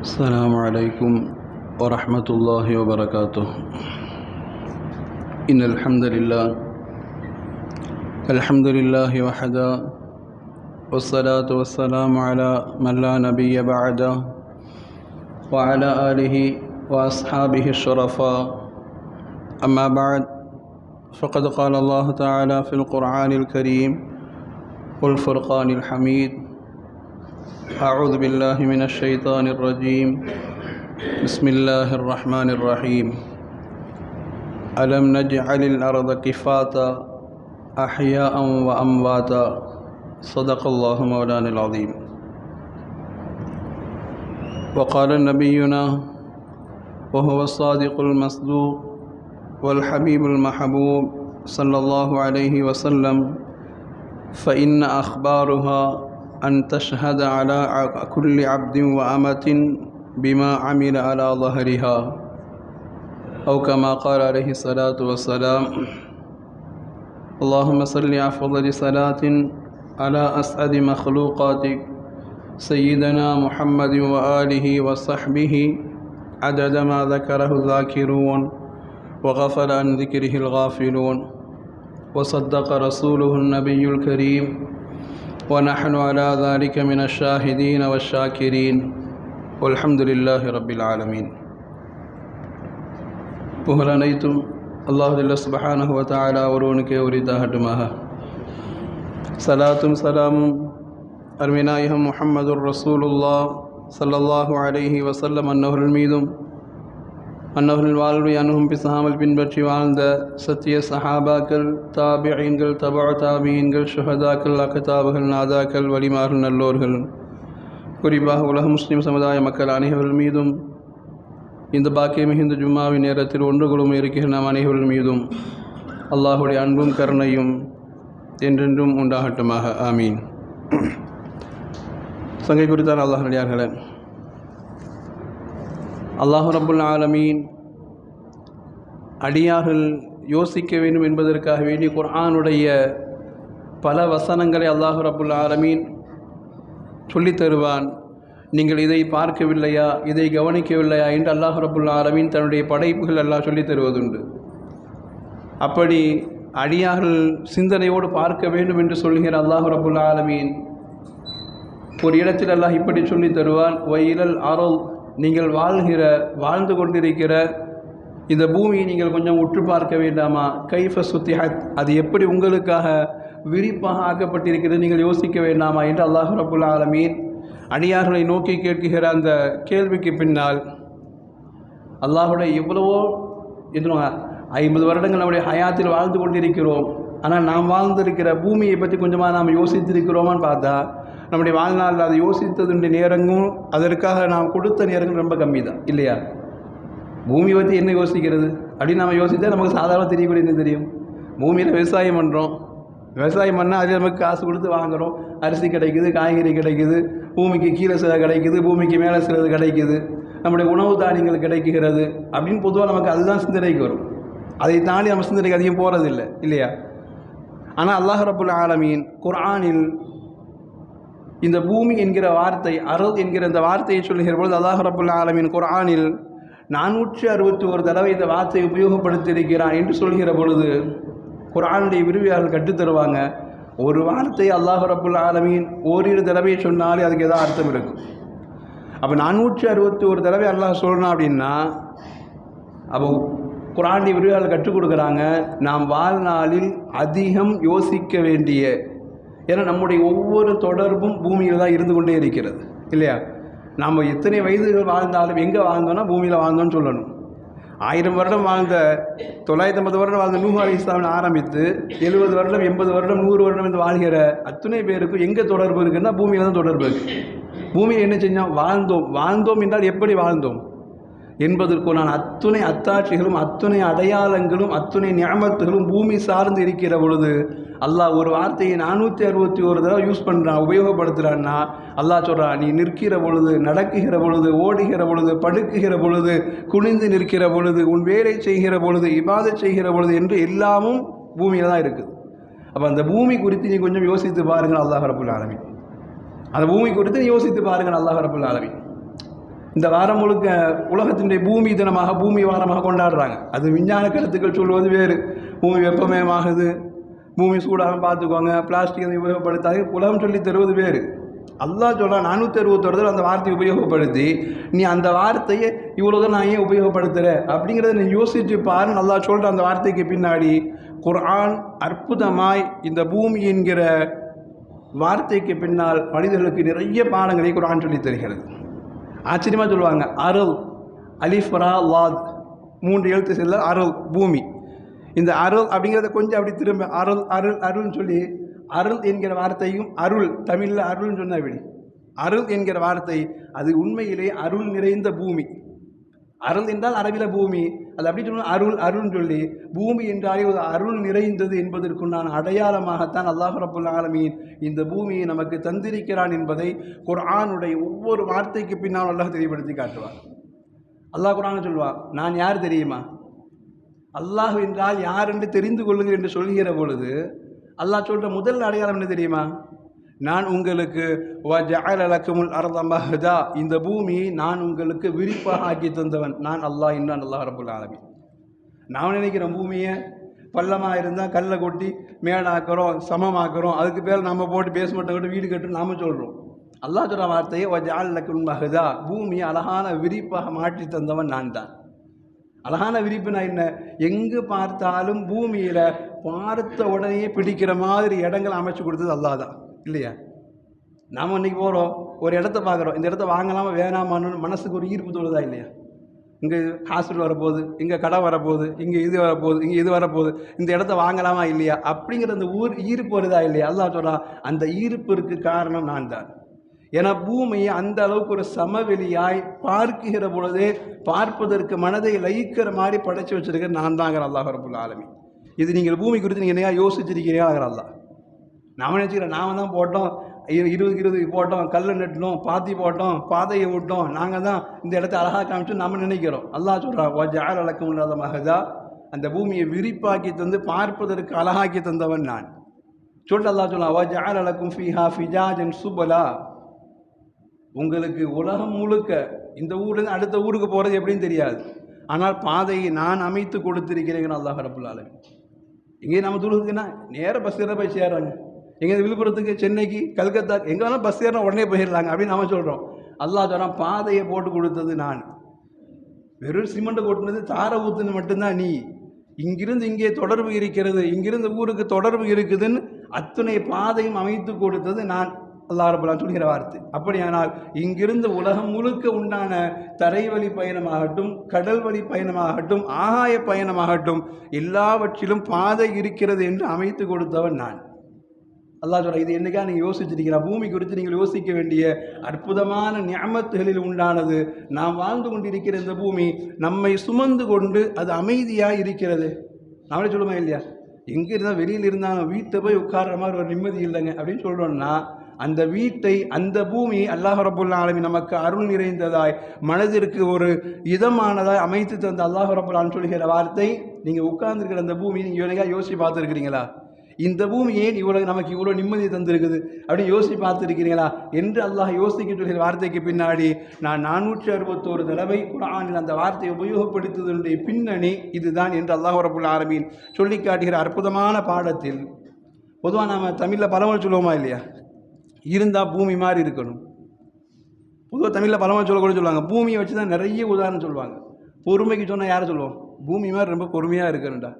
السلام عليكم ورحمة الله وبركاته. إن الحمد لله وحده، والصلاة والسلام على من لا نبي بعده، وعلى آله وأصحابه الشرفاء. أما بعد، فقد قال الله تعالى في القرآن الكريم والفرقان الحميد: أعوذ بالله من الشيطان الرجيم. بسم الله الرحمن الرحيم. ألم نجعل الأرض كفاتا أحياء وأمواتا. صدق الله مولانا العظيم. وقال نبينا وهو الصادق المصدوق والحبيب المحبوب صلى الله عليه وسلم: فإن أخبارها أن تشهد على كل عبد وأمة بما عمل على ظهرها، أو كما قال عليه الصلاة والسلام. اللهم صل أفضل صلاة على أسعد مخلوقاتك سيدنا محمد وآله وصحبه عدد ما ذكره الذاكرون وغفل عن ذكره الغافلون، وصدق رسوله النبي الكريم، ونحن على ذلك من الشاهدين والشاكرين، والحمد لله رب العالمين. புகழ் அனைத்தும் அல்லாஹ் ஜல்ல சுப்ஹானஹு வ தஆலா ஒருவனுக்கே உரித்தாகட்டுமாக. சலாத்தும் சலாமும் அருமைநாயகம் முஹம்மதுர் ரசூலுல்லாஹ் ஸல்லல்லாஹு அலைஹி வஸல்லம் அன்னவர்கள் மீதும், அன்னவர்கள் வாழ்வை அணுகும் பிசாமல் பின்பற்றி வாழ்ந்த சத்திய சஹாபாக்கள், தாபிஈன்கள், தபஅ தாபிஈன்கள், ஷுஹதாக்கள், அக்தாபுகள், நாதாக்கள், வலிமார்கள், நல்லோர்கள், குறிப்பாக உலக முஸ்லிம் சமுதாய மக்கள் அனைவர்கள் மீதும் இந்த பாக்கிய மிகுந்த ஜும்மாவின் நேரத்தில் ஒன்று கொள்ளும் இருக்கிற நாம் அனைவர்கள் மீதும் அல்லாஹுடைய அன்பும் கருணையும் என்றென்றும் உண்டாகட்டுமாக. ஆமீன். சங்கை குறித்தால் அல்லாஹ் நடிகார்களே, அல்லாஹு ரப்புல் ஆலமீன் அடியார்கள் யோசிக்க வேண்டும் என்பதற்காக வேண்டி குர்ஆனுடைய பல வசனங்களை அல்லாஹு ரப்புல் ஆலமீன் சொல்லித் தருவான். நீங்கள் இதை பார்க்கவில்லையா, இதை கவனிக்கவில்லையா என்று அல்லாஹு ரப்புல் ஆலமீன் தன்னுடைய படைப்புகள் எல்லாம் சொல்லித் தருவதுண்டு. அப்படி அடியார்கள் சிந்தனையோடு பார்க்க வேண்டும் என்று சொல்கிற அல்லாஹு ரப்புல் ஆலமீன் ஒரு இடத்தில் அல்லாஹ் இப்படி சொல்லி தருவான்: வயிலல் அருள், நீங்கள் வாழ்ந்து கொண்டிருக்கிற இந்த பூமியை நீங்கள் கொஞ்சம் உற்று பார்க்க வேண்டாமா? கைஃப சுத்திஹத், அது எப்படி உங்களுக்காக விரிப்பாக ஆக்கப்பட்டிருக்கிறது, நீங்கள் யோசிக்க வேண்டாமா என்று அல்லாஹ் ரப்புல் ஆலமீன் அடியார்களை நோக்கி கேட்கிற அந்த கேள்விக்கு பின்னால் அல்லாஹுடைய எவ்வளவோ 50 வருடங்கள் நம்முடைய ஹயாத்தில் வாழ்ந்து கொண்டிருக்கிறோம். ஆனால் நாம் வாழ்ந்திருக்கிற பூமியை பற்றி கொஞ்சமாக நாம் யோசித்திருக்கிறோமான்னு பார்த்தா நம்முடைய வாழ்நாளில் அதை யோசித்ததுடைய நேரங்களும் அதற்காக நாம் கொடுத்த நேரங்கள் ரொம்ப கம்மி தான், இல்லையா? பூமி பற்றி என்ன யோசிக்கிறது அப்படின்னு நம்ம யோசித்தா நமக்கு சாதாரண தெரியக்கூடியது தெரியும். பூமியில் விவசாயம் பண்ணுறோம், விவசாயம் பண்ணால் அதில் நமக்கு காசு கொடுத்து வாங்குகிறோம். அரிசி கிடைக்குது, காய்கறி கிடைக்குது, பூமிக்கு கீழே சிலது கிடைக்குது, பூமிக்கு மேலே சிலது கிடைக்குது, நம்முடைய உணவு தானியங்கள் கிடைக்கிறது அப்படின்னு பொதுவாக நமக்கு அதுதான் சிந்தனைக்கு வரும். அதை தாண்டி நம்ம சிந்தனைக்கு அதிகம் போகிறதில்லை, இல்லையா? ஆனால் அல்லாஹ் ரப்புல் ஆலமீன் குர்ஆனில் இந்த பூமி என்கிற வார்த்தை, அருள் என்கிற இந்த வார்த்தையை சொல்லுகிற பொழுது அல்லாஹ் ரப்புல் ஆலமீன் குர்ஆனில் 461 தடவை இந்த வார்த்தையை உபயோகப்படுத்தியிருக்கிறான் என்று சொல்கிற பொழுது குர்ஆனுடைய விரிவியாளர்கள் கற்றுத்தருவாங்க. ஒரு வார்த்தை அல்லாஹ் ரப்புல் ஆலமீன் ஓரிரு தடவை சொன்னாலே அதுக்கு ஏதாவது அர்த்தம் இருக்கும். அப்போ 461 தடவை அல்லாஹ் சொல்லணும் அப்படின்னா அப்போ குர்ஆனுடைய விரிவியாளர்கள் கற்றுக் கொடுக்குறாங்க, நாம் வாழ்நாளில் அதிகம் யோசிக்க வேண்டிய, ஏன்னா நம்முடைய ஒவ்வொரு தொடர்பும் பூமியில் தான் இருந்து கொண்டே இருக்கிறது, இல்லையா? நாம் எத்தனை வயதுகள் வாழ்ந்தாலும் எங்கே வாழ்ந்தோன்னா பூமியில் வாழ்ந்தோன்னு சொல்லணும். 1000 வருடம் வாழ்ந்த 950 வருடம் வாழ்ந்த நூஹ் அலைஹிஸ்ஸலாம் ஆரம்பித்து 70 வருடம் 80 வருடம் 100 வருடம் என்று வாழ்கிற அத்தனை பேருக்கும் எங்கே தொடர்பு இருக்குன்னா பூமியில் தான் தொடர்பு இருக்குது. பூமியில் என்ன செஞ்சோம்? வாழ்ந்தோம் என்றால் எப்படி வாழ்ந்தோம் என்பதற்கு நான் அத்துணை அத்தாட்சிகளும் அத்துணை அடையாளங்களும் அத்துணை நியமத்துகளும் பூமி சார்ந்து இருக்கிற பொழுது அல்லாஹ் ஒரு வார்த்தையை 461 தடவை யூஸ் பண்ணுறான், உபயோகப்படுத்துகிறான்னா அல்லாஹ் சொல்கிறான், நீ நிற்கிற பொழுது, நடக்குகிற பொழுது, ஓடுகிற பொழுது, படுக்குகிற பொழுது, குனிந்து நிற்கிற பொழுது, உன் வேலை செய்கிற பொழுது, இபாதத் செய்கிற பொழுது என்று எல்லாமும் பூமியில் தான் இருக்குது. அப்போ அந்த பூமி குறித்து நீ கொஞ்சம் யோசித்து பாருங்கள் அல்லாஹ் ரப்புல் ஆலமீன். அந்த பூமி குறித்து யோசித்து பாருங்கள் அல்லாஹ் ரப்புல் ஆலமீன். இந்த வாரம் முழுக்க உலகத்தினுடைய பூமி தினமாக பூமி வாரமாக கொண்டாடுறாங்க. அது விஞ்ஞான கருத்துக்கள் சொல்வது வேறு. பூமி வெப்பமயமாகுது, பூமி சூடாக பார்த்துக்கோங்க, பிளாஸ்டிக் அதை உபயோகப்படுத்தாது, உலகம் சொல்லி தருவது வேறு. அல்லாஹ் சொல்ல 461 அந்த வார்த்தையை உபயோகப்படுத்தி நீ அந்த வார்த்தையை இவ்வளோதான் நான் ஏன் உபயோகப்படுத்துகிற அப்படிங்கிறத நீ யோசிச்சு பாரு. அல்லாஹ் சொல்கிற அந்த வார்த்தைக்கு பின்னாடி குர்ஆன் அற்புதமாய் இந்த பூமி என்கிற வார்த்தைக்கு பின்னால் மனிதர்களுக்கு நிறைய பாடங்களை குர்ஆன் சொல்லி தருகிறது. ஆச்சரியமாக சொல்லுவாங்க, அருள் அலிஃப் ரா லாத் 3 எழுத்து செல்ல அருள் பூமி. இந்த அருள் அப்படிங்கிறத கொஞ்சம் அப்படி திரும்ப அருள் அருள் அருள்னு சொல்லி அருள் என்கிற வார்த்தையும் அருள் தமிழில் அருள்னு சொன்னால் எப்படி அருள் என்கிற வார்த்தை அது உண்மையிலே அருள் நிறைந்த பூமி. அருள் என்றால் அரபில பூமி, அது அப்படி சொன்னால் அருள் அருள்னு சொல்லி பூமி என்றாலே ஒரு அருள் நிறைந்தது என்பதற்குண்டான அடையாளமாகத்தான் அல்லாஹ் ரப்புல் ஆலமீன் இந்த பூமியை நமக்கு தந்திருக்கிறான் என்பதை குர்ஆனுடைய ஒவ்வொரு வார்த்தைக்கு பின்னால் அல்லாஹ் தெளிவுபடுத்தி காட்டுவார். அல்லாஹ் குர்ஆன் சொல்வார், நான் யார் தெரியுமா? அல்லாஹ் என்றால் யார் என்று தெரிந்து கொள்ளுங்கள் என்று சொல்கிற பொழுது அல்லாஹ் சொல்கிற முதல் அடையாளம் என்ன தெரியுமா? நான் உங்களுக்கு வஜஅல லக்குமுல் அர்த மஹ்தா, இந்த பூமியை நான் உங்களுக்கு விரிப்பாக ஆக்கி தந்தவன் நான் அல்லாஹ் என்றான் அல்லாஹ் ரப்புல் ஆலமீன். நான் நினைக்கிறேன் பூமியை பள்ளமாக இருந்தால் கல்லை கொட்டி மேடாக்குறோம், சமமாக்குறோம், அதுக்கு பேர் நம்ம போட்டு பேஸ்மெண்ட்டை கொண்டு வீடு கட்டுன்னு நாம் சொல்கிறோம். அல்லாஹ் சொல்கிற வார்த்தையை வஜஅல லக்குமுல் மஹ்தா, பூமியை அழகான விரிப்பாக மாற்றி தந்தவன் நான் தான். அழகான விரிப்புனா என்ன? எங்கு பார்த்தாலும் பூமியில் பார்த்த உடனே பிடிக்கிற மாதிரி இடங்கள் அமைச்சு கொடுத்தது அல்லாஹ் தான், இல்லையா? நாம் இன்றைக்கி போகிறோம், ஒரு இடத்த பார்க்குறோம், இந்த இடத்த வாங்கலாமா வேணாமான்னு மனசுக்கு ஒரு ஈர்ப்பு தோணுதா இல்லையா? இங்கே ஹாஸ்பிட்டல் வரப்போகுது, இங்கே கடை வரப்போகுது, இங்கே இது வரப்போகுது, இங்கே இது வரப்போகுது, இந்த இடத்த வாங்கலாமா இல்லையா அப்படிங்கிற அந்த ஈர்ப்பு வருதா இல்லையா? அல்லாஹ் சொல்கிறான், அந்த ஈர்ப்பிற்கு காரணம் நான் தான். ஏன்னா பூமியை அந்த அளவுக்கு ஒரு சமவெளியாய் பார்க்கிற பொழுதே பார்ப்பதற்கு மனதை லயிக்கிற மாதிரி படைச்சி வச்சிருக்கிற நான் தாங்கிற அல்லாஹ் ரப்புல் ஆலமீன். இது நீங்கள் பூமி குறித்து நீங்கள் என்னையா யோசிச்சிருக்கிறீங்களா? அல்லாஹ் நாம் நினச்சிக்கிறேன், நாம் தான் போட்டோம் 20 போட்டோம், கல் நட்டணும், பாத்தி போட்டோம், பாதையை விட்டோம், நாங்கள் தான் இந்த இடத்த அழகாக காமிச்சு நம்ம நினைக்கிறோம். அல்லாஹ் சொல்கிறான், வஜஅல லக்குமுல் அர்த மஹ்தா, அந்த பூமியை விரிப்பாக்கி தந்து பார்ப்பதற்கு அழகாக்கி தந்தவன் நான். சொல்லிட்டு அல்லாஹ் சொல்கிறான், வஜஅல லக்கும் ஃபீஹா ஃபிஜாஜன் சுபலா, உங்களுக்கு உலகம் முழுக்க இந்த ஊர்லேருந்து அடுத்த ஊருக்கு போகிறது எப்படின்னு தெரியாது, ஆனால் பாதையை நான் அமைத்து கொடுத்திருக்கிறேன் அல்லாஹ் ரப்புல் ஆலமீன். இங்கே நம்ம தூரத்துக்குன்னா நேராக பஸ் ஏற போய் சேர்றாங்க, எங்கே விழுப்புரத்துக்கு, சென்னைக்கு, கல்கத்தா, எங்கே வேணாலும் பஸ் ஏறினா உடனே போயிடலாங்க அப்படின்னு நம்ம சொல்கிறோம். அல்லாஹ் சொல்கிறான், பாதையை போட்டு கொடுத்தது நான். வெறும் சிமெண்ட்டை கொட்டினது தாரை ஊற்றுன்னு மட்டும்தான் நீ. இங்கிருந்து இங்கே தொடர்பு இருக்கிறது, இங்கிருந்து ஊருக்கு தொடர்பு இருக்குதுன்னு அத்துணை பாதையும் அமைத்து கொடுத்தது நான் அல்லாஹ் ரப்பல் ஆலமீன் சொல்கிற வார்த்தை. அப்படியானால் இங்கிருந்து உலகம் முழுக்க உண்டான தரைவழி பயணமாகட்டும், கடல் வழி பயணமாகட்டும், ஆகாய பயணமாகட்டும், எல்லாவற்றிலும் பாதை இருக்கிறது என்று அமைத்து கொடுத்தவன் நான். அல்லாஹ் சொல்ற, இது என்னைக்கா நீங்கள் யோசிச்சிருக்கிறா? பூமி குறித்து நீங்கள் யோசிக்க வேண்டிய அற்புதமான நிஅமத்துகளில் உண்டானது. நாம் வாழ்ந்து கொண்டிருக்கிற இந்த பூமி நம்மை சுமந்து கொண்டு அது அமைதியாக இருக்கிறது. நம்மளே சொல்லுமா இல்லையா? எங்கே இருந்தால் வெளியில் இருந்தாலும் வீட்டை போய் உட்கார்ற மாதிரி ஒரு நிம்மதி இல்லைங்க அப்படின்னு சொல்கிறோன்னா, அந்த வீட்டை, அந்த பூமி அல்லாஹ் ரப்புல் ஆலமீன் நமக்கு அருள் நிறைந்ததாய், மனதிற்கு ஒரு இதமானதாய் அமைத்து தந்த அல்லாஹ் ரப்புல் ஆலமீன் சொல்கிற வார்த்தை, நீங்கள் உட்கார்ந்துருக்கிற அந்த பூமி நீங்கள் எவ்வளோ யோசித்து பார்த்துருக்கிறீங்களா? இந்த பூமி ஏன் நமக்கு இவ்வளோ நிம்மதியை தந்திருக்குது அப்படின்னு யோசித்து பார்த்துருக்கிறீங்களா என்று அல்லாஹ் யோசிக்க சொல்கிற வார்த்தைக்கு பின்னாடி நான் 461 தடவை குர்ஆனில் அந்த வார்த்தையை உபயோகப்படுத்துவதனுடைய பின்னணி இதுதான் என்று அல்லாஹ் ரப்புல் ஆலமீன் சொல்லி காட்டுகிற அற்புதமான பாடத்தில், பொதுவாக நாம் தமிழில் பழமொழி சொல்லுவோமா இல்லையா? இருந்தால் பூமி மாதிரி இருக்கணும். பொதுவாக தமிழில் பழமொழி சொல்லக்கூட சொல்லுவாங்க. பூமியை வச்சு தான் நிறைய உதாரணம் சொல்லுவாங்க. பொறுமைக்கு சொன்னால் யாரை சொல்லுவோம்? பூமி மாதிரி ரொம்ப பொறுமையாக இருக்கணும்டா.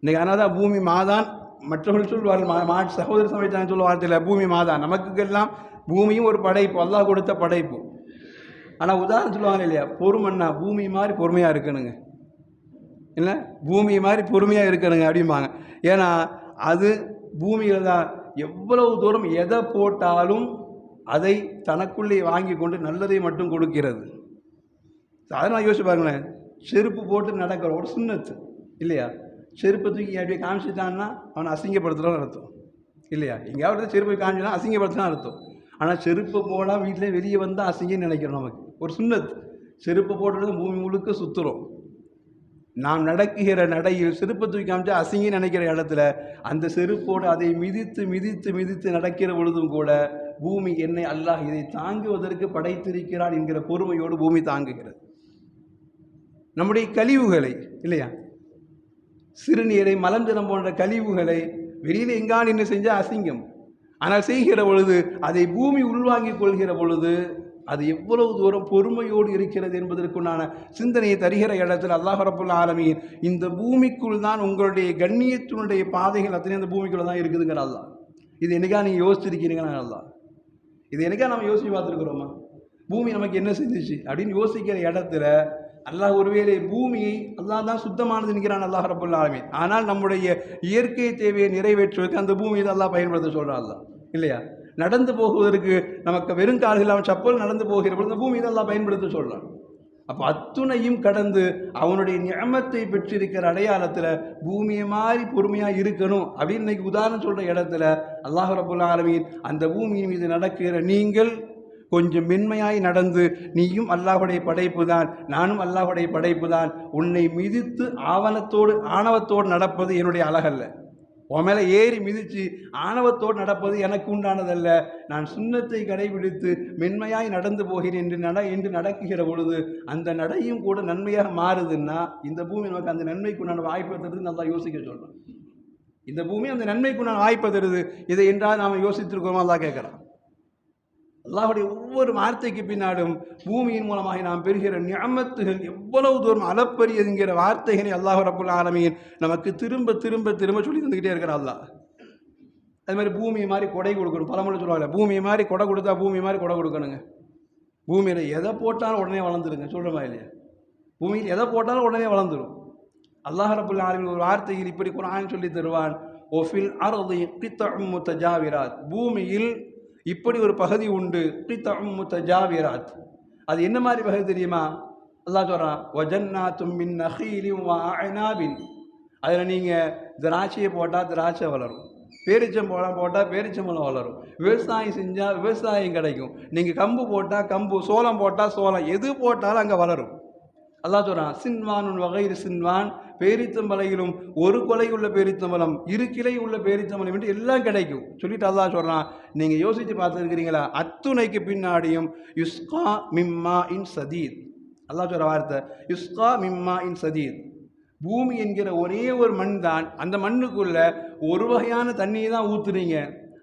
இன்றைக்கி அதனால தான் பூமி மாதான் மற்றவர்கள் சொல்வார்கள், சகோதர சமைச்சாங்க சொல்ல வார்த்தையில் பூமி மாதான். நமக்குக்கெல்லாம் பூமியும் ஒரு படைப்பு, அல்லாஹ் கொடுத்த படைப்பு. ஆனால் உதாரணம் சொல்லுவாங்க இல்லையா, பொறுமன்னா பூமி மாதிரி பொறுமையாக இருக்கணுங்க, இல்லை பூமி மாதிரி பொறுமையாக இருக்கணுங்க அப்படிம்பாங்க. ஏன்னா அது பூமியில் தான் எவ்வளவு தூரம் எதை போட்டாலும் அதை தனக்குள்ளே வாங்கி கொண்டு நல்லதை மட்டும் கொடுக்கிறது. அதனால் யோசிச்சு பாருங்களேன், செருப்பு போட்டு நடக்கிற ஒரு சுன்னத்து இல்லையா? செருப்பை தூக்கி அப்படியே காமிச்சிட்டான்னா அவனை அசிங்கப்படுத்துகிறான்னு அர்த்தம் இல்லையா? எங்கேயாவது செருப்பை காமிச்சினா அசிங்கப்படுத்தினா அர்த்தம். ஆனால் செருப்பை போடாமல் வீட்டிலே வெளியே வந்தால் அசிங்கன்னு நினைக்கிறோம். நமக்கு ஒரு சுன்னத்து, செருப்பை போடுறது பூமி முழுக்க சுற்றுறோம். நாம் நடக்குகிற நடையில் செருப்பை தூக்கி காமிச்சா அசிங்கன்னு நினைக்கிற இடத்துல அந்த செருப்போடு அதை மிதித்து மிதித்து மிதித்து நடக்கிற பொழுதும் கூட பூமி என்னை அல்லாஹ் இதை தாங்குவதற்கு படைத்திருக்கிறான் என்கிற பொறுமையோடு பூமி தாங்குகிறது. நம்முடைய கழிவுகளை இல்லையா, சிறுநீரை மலஞ்சலம் போன்ற கழிவுகளை வெளியில் எங்கான் என்ன செஞ்சால் அசிங்கம், ஆனால் செய்கிற பொழுது அதை பூமி உள்வாங்கிக் கொள்கிற பொழுது அது எவ்வளவு தூரம் பொறுமையோடு இருக்கிறது என்பதற்குண்டான சிந்தனையை தருகிற இடத்தில் அல்லாஹ் ரப்புல் ஆலமீன் இந்த பூமிக்குள் தான் உங்களுடைய கண்ணியத்தினுடைய பாதைகள் அத்தனை அந்த பூமிக்குள்ள தான் இருக்குதுங்கிற அல்லாஹ். இது என்னைக்கா நீங்கள் யோசிச்சிருக்கிறீங்களா? அல்லாஹ் இது என்னைக்கா நம்ம யோசிச்சு பார்த்துருக்குறோமா? பூமி நமக்கு என்ன செஞ்சிச்சு அப்படின்னு யோசிக்கிற இடத்துல அல்லாஹ் ஒருவேளை பூமியை அல்லாஹ் தான் சுத்தமானது என்கிறான் அல்லாஹ் ரப்புல் ஆலமீன். ஆனால் நம்முடைய இயற்கை தேவையை நிறைவேற்றுவதற்கு அந்த பூமியை தான் அல்லாஹ் பயன்படுத்த சொல்கிறான் அல்லாஹ் இல்லையா? நடந்து போகுவதற்கு நமக்கு வெறும் கால்கள் அவன் சப்பல் நடந்து போகிற பொழுது அந்த பூமியை தான் அல்லாஹ் பயன்படுத்த சொல்கிறான். அப்போ அத்துணையும் கடந்து அவனுடைய நியமத்தை பெற்றிருக்கிற அடையாளத்தில் பூமியை மாதிரி பொறுமையாக இருக்கணும் அப்படின்னு இன்னைக்கு உதாரணம் சொல்கிற இடத்துல அல்லாஹ் ரப்புல் ஆலமீன் அந்த பூமியின் மீது நடக்கிற நீங்கள் கொஞ்சம் மென்மையாய் நடந்து, நீயும் அல்லாஹுடைய படைப்பு தான், நானும் அல்லாஹுடைய படைப்பு தான், உன்னை மிதித்து ஆணவத்தோடு நடப்பது என்னுடைய அழகல்ல, உன் மேலே ஏறி மிதித்து ஆணவத்தோடு நடப்பது எனக்கு உண்டானதல்ல, நான் சுன்னத்தை கடைபிடித்து மென்மையாய் நடந்து போகிறேன் என்று நடக்குகிற பொழுது அந்த நடையும் கூட நன்மையாக மாறுதுன்னா இந்த பூமி நமக்கு அந்த நன்மைக்கு நான் வாய்ப்பை தருது நல்லா யோசிக்க சொல்கிறேன். இந்த பூமி அந்த நன்மைக்கு நான் வாய்ப்பை தருது. இதை என்றால் நாம் யோசித்திருக்கிறோமா? அல்லாஹ் கேட்குறான். அல்லாஹுடைய ஒவ்வொரு வார்த்தைக்கு பின்னாடும் பூமியின் மூலமாக நாம் பெறுகிற நியமத்துகள் எவ்வளவு தூரம் அளப்பரியது என்கிற வார்த்தைகளை அல்லாஹ் ரப்புல் ஆலமீன் நமக்கு திரும்ப திரும்ப திரும்ப சொல்லி தந்துக்கிட்டே இருக்கிறான் அல்லாஹ். அது மாதிரி பூமியை மாதிரி கொடை கொடுக்கணும். பழமொழி சொல்லுவாங்க, பூமியை மாதிரி கொடை கொடுத்தா பூமி மாதிரி கொடை கொடுக்கணுங்க. பூமியில் எதை போட்டாலும் உடனே வளர்ந்துருங்க, சொல்கிறோமா இல்லையா? பூமியில் எதை போட்டாலும் உடனே வளர்ந்துடும். அல்லாஹ் ரப்புல் ஆலமீன் ஒரு வார்த்தையில் இப்படி குர்ஆன் சொல்லி தருவான், ஒஃபில் அர்தி கித்தஉம் முத்தஜாவிராத், பூமியில் இப்படி ஒரு பகுதி உண்டு, கித்தஉம் முத்தஜாவிராத். அது என்ன மாதிரி பகுதி தெரியுமா? அல்லாஹ் சொல்கிறான், வஜன்னாத்தும் மின் நஹீலின் வ அஅனாபின், அதில் நீங்கள் திராட்சையை போட்டால் திராட்சை வளரும், பேரிச்சம்பழம் போட்டால் பேரிச்சம்பழம் வளரும், விவசாயம் செஞ்சால் விவசாயம் கிடைக்கும், நீங்கள் கம்பு போட்டால் கம்பு, சோளம் போட்டால் சோளம், எது போட்டாலும் அங்கே வளரும். அல்லாஹ் சொல்கிறான், சின்வான் வகைரு சின்வான், பேரித்தம்பளையிலும் ஒரு கொலை உள்ள பேரித்தம்பலம், இரு கிளை உள்ள பேரித்தம்பலம் என்று எல்லாம் கிடைக்கும் சொல்லிட்டு அல்லாஹ் சொல்கிறான். நீங்கள் யோசித்து பார்த்துருக்கிறீங்களா? அத்துணைக்கு பின்னாடியும் யுஸ்கா மிம்மா இன் சதீத், அல்லாஹ் சொல்கிற வார்த்தை யுஸ்கா மிம்மா இன் சதீத். பூமி என்கிற ஒரே ஒரு மண் தான், அந்த மண்ணுக்குள்ள ஒரு வகையான தண்ணியை தான் ஊற்றுறீங்க,